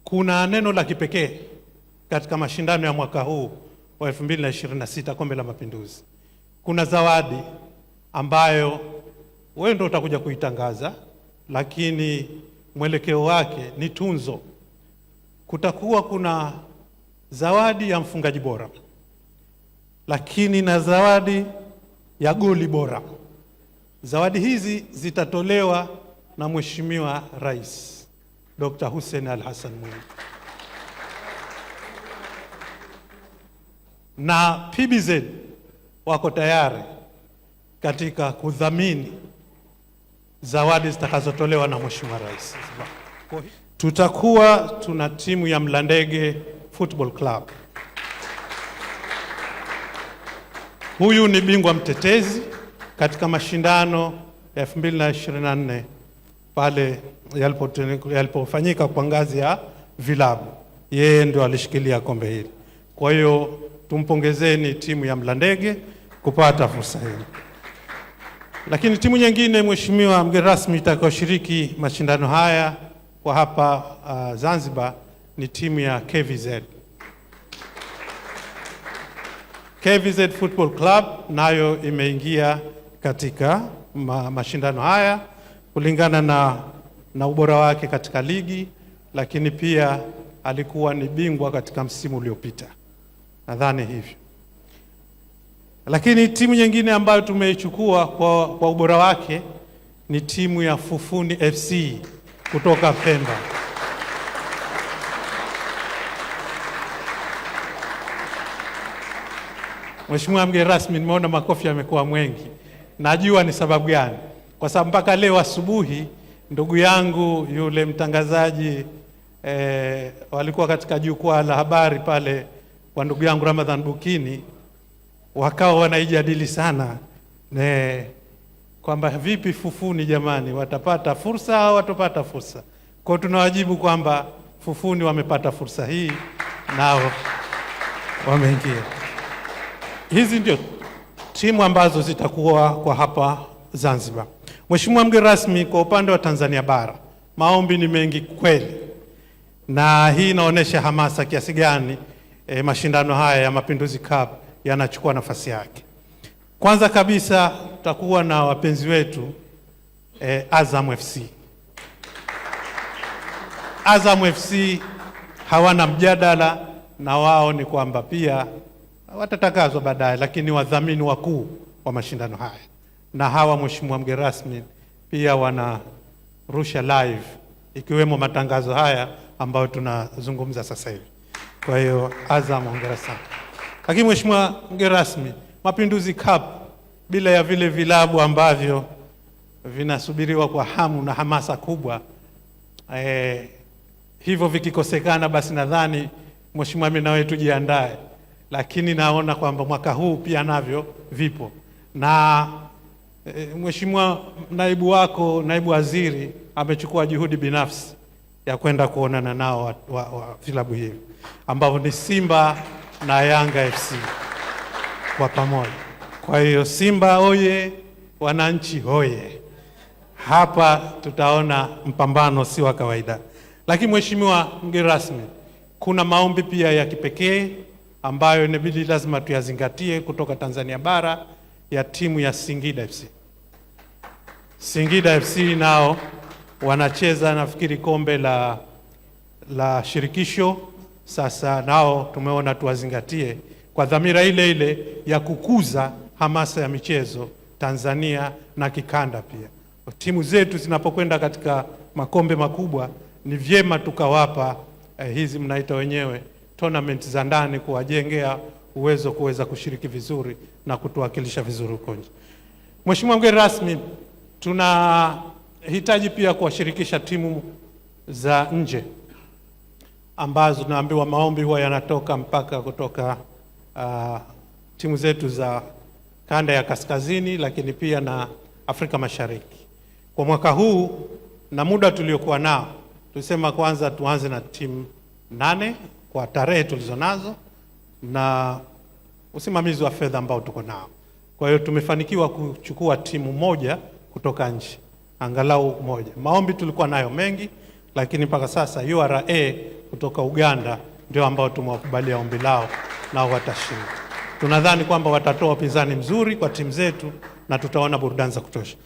Kuna neno la kipekee katika mashindano ya mwaka huu wa 2026 Kombe la Mapinduzi. Kuna zawadi ambayo wewe ndio utakuja kuitangaza, lakini mwelekeo wake ni tunzo. Kutakuwa kuna zawadi ya mfungaji bora, lakini na zawadi ya goli bora. Zawadi hizi zitatolewa na Mheshimiwa Rais Dr. Hussein Ali Hassan Mwinyi. Na PBZ wako tayari katika kudhamini zawadi zitakazotolewa na Mheshimiwa Rais. Tutakuwa tuna timu ya Mlandege Football Club. Huyu ni bingwa mtetezi katika mashindano ya 2024 pale yalipofanyika kwa ngazi ya vilabu. Yeye ndio alishikilia kombe hili. Kwa hiyo tumpongezeni timu ya Mlandege kupata fursa hii. Lakini timu nyingine, Mheshimiwa mgeni rasmi, itakayoshiriki mashindano haya kwa hapa Zanzibar ni timu ya KVZ. KVZ Football Club nayo imeingia katika mashindano haya kulingana na ubora wake katika ligi, lakini pia alikuwa ni bingwa katika msimu uliopita. Nadhani hivyo. Lakini timu nyingine ambayo tumeichukua kwa ubora wake ni timu ya Fufuni FC kutoka Pemba. Mheshimiwa mgeni rasmi, nimeona makofi yamekuwa mengi. Najua ni sababu gani. Kwa sababu mpaka leo asubuhi ndugu yangu yule mtangazaji walikuwa katika jukwaa la habari pale kwa ndugu yangu Ramadhan Bukini, wakawa wanaijadili sana kwamba vipi Fufuni jamani, watapata fursa au watapata fursa. Kwa tunawajibu kwamba Fufuni wamepata fursa hii, nao wameingia. Hizi ndio timu ambazo zitakuwa kwa hapa Zanzibar. Mheshimiwa mgeni rasmi, kwa upande wa Tanzania bara maombi ni mengi kweli, na hii inaonyesha hamasa kiasi gani mashindano haya ya Mapinduzi Cup yanachukua nafasi yake. Kwanza kabisa tutakuwa na wapenzi wetu Azam FC. Azam FC hawana mjadala, na wao ni kwamba pia watatakazwa baadaye, lakini wadhamini wakuu wa mashindano haya. Na hawa Mheshimiwa mgeni rasmi pia wanarusha live ikiwemo matangazo haya ambayo tunazungumza sasa hivi. Kwa hiyo Azam, hongera sana. Lakini Mheshimiwa mgeni rasmi, Mapinduzi Cup bila ya vile vilabu ambavyo vinasubiriwa kwa hamu na hamasa kubwa, hivyo vikikosekana, basi nadhani Mheshimiwa mimi na wewe tujiandae. Lakini naona kwamba mwaka huu pia navyo vipo, na Mheshimiwa naibu wako, naibu waziri, amechukua juhudi binafsi ya kwenda kuonana nao wa vilabu hivi ambao ni Simba na Yanga FC kwa pamoja. Kwa hiyo Simba oye, wananchi hoye. Hapa tutaona mpambano si wa kawaida. Lakini Mheshimiwa mgeni rasmi, kuna maombi pia ya kipekee ambayo inabidi lazima tuyazingatie kutoka Tanzania bara ya timu ya Singida FC. Singida FC nao wanacheza nafikiri kombe la shirikisho. Sasa nao tumeona tuwazingatie kwa dhamira ile ile ya kukuza hamasa ya michezo Tanzania na kikanda pia. Timu zetu zinapokwenda katika makombe makubwa ni vyema tukawapa hizi mnaita wenyewe tournament za ndani, kuwajengea uwezo kuweza kushiriki vizuri na kutuwakilisha vizuri huko nje. Mheshimiwa mgeni rasmi, tunahitaji pia kuwashirikisha timu za nje ambazo naambiwa maombi huwa yanatoka mpaka kutoka timu zetu za kanda ya kaskazini, lakini pia na Afrika Mashariki. Kwa mwaka huu na muda tuliokuwa nao, tulisema kwanza tuanze na timu 8 kwa tarehe tulizonazo na usimamizi wa fedha ambao tuko nao. Kwa hiyo tumefanikiwa kuchukua timu moja kutoka nje, angalau moja. Maombi tulikuwa nayo mengi, lakini mpaka sasa URA kutoka Uganda ndio ambao tumewakubalia ombi lao, nao watashinda. Tunadhani kwamba watatoa upinzani mzuri kwa timu zetu na tutaona burudani za kutosha.